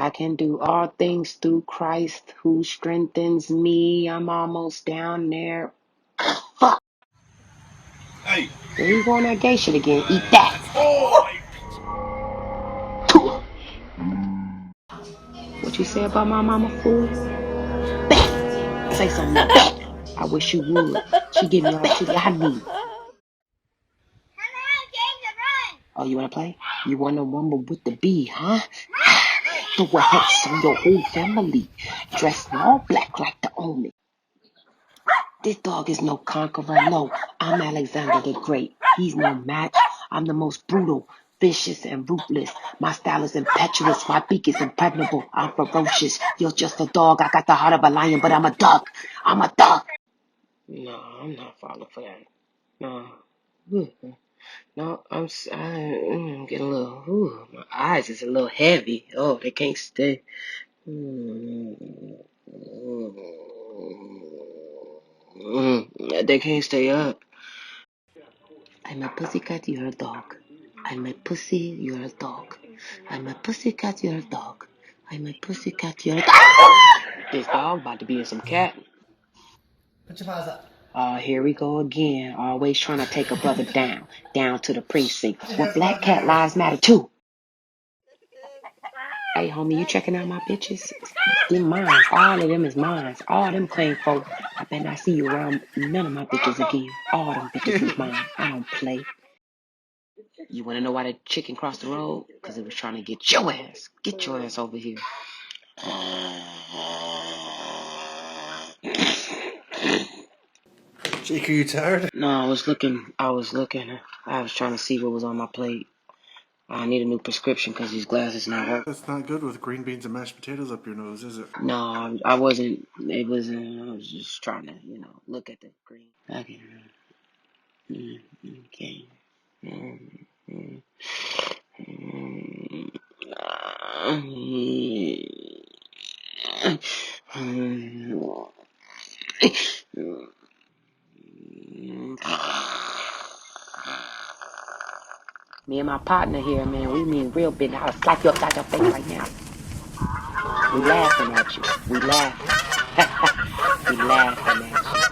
I can do all things through Christ who strengthens me. I'm almost down there. Fuck. Hey. There you go on that gay shit again. Eat that. What you say about my mama, fool? Bet. Say something now. Bet. I wish you would. She give me all the titty I need. Oh, you wanna play? You wanna rumble with the bee, huh? Throw a hex on your whole family. Dressed in all black like the Omen. This dog is no conqueror, no. I'm Alexander the Great. He's no match. I'm the most brutal, vicious, and ruthless. My style is impetuous. My beak is impregnable. I'm ferocious. You're just a dog. I got the heart of a lion, but I'm a duck. I'm a duck. No, I'm not falling for that. No. No, I'm getting a little, my eyes is a little heavy. Oh, they can't stay. They can't stay up. I'm a pussycat, you're a dog. I'm a pussy, you're a dog. I'm a pussycat, you're a dog. I'm a pussycat, you're a dog. This dog about to be in some cat. Put your paws up. Here we go again. Always trying to take a brother down to the precinct. Well, black cat lives matter too. Hey, homie, you checking out my bitches? Them mines. All of them is mines. All them claim folk. I bet not see you around none of my bitches again. All them bitches is mine. I don't play. You want to know why the chicken crossed the road? Because it was trying to get your ass. Get your ass over here. Jake, are you tired? No, I was looking. I was trying to see what was on my plate. I need a new prescription because these glasses not working. That's not good with green beans and mashed potatoes up your nose, is it? No, I wasn't. It wasn't. I was just trying to, look at the green. Okay. Okay. Me and my partner here, man, we mean real big. I'll slap you upside your face right now. We laughing at you. We laughing. We laughing at you.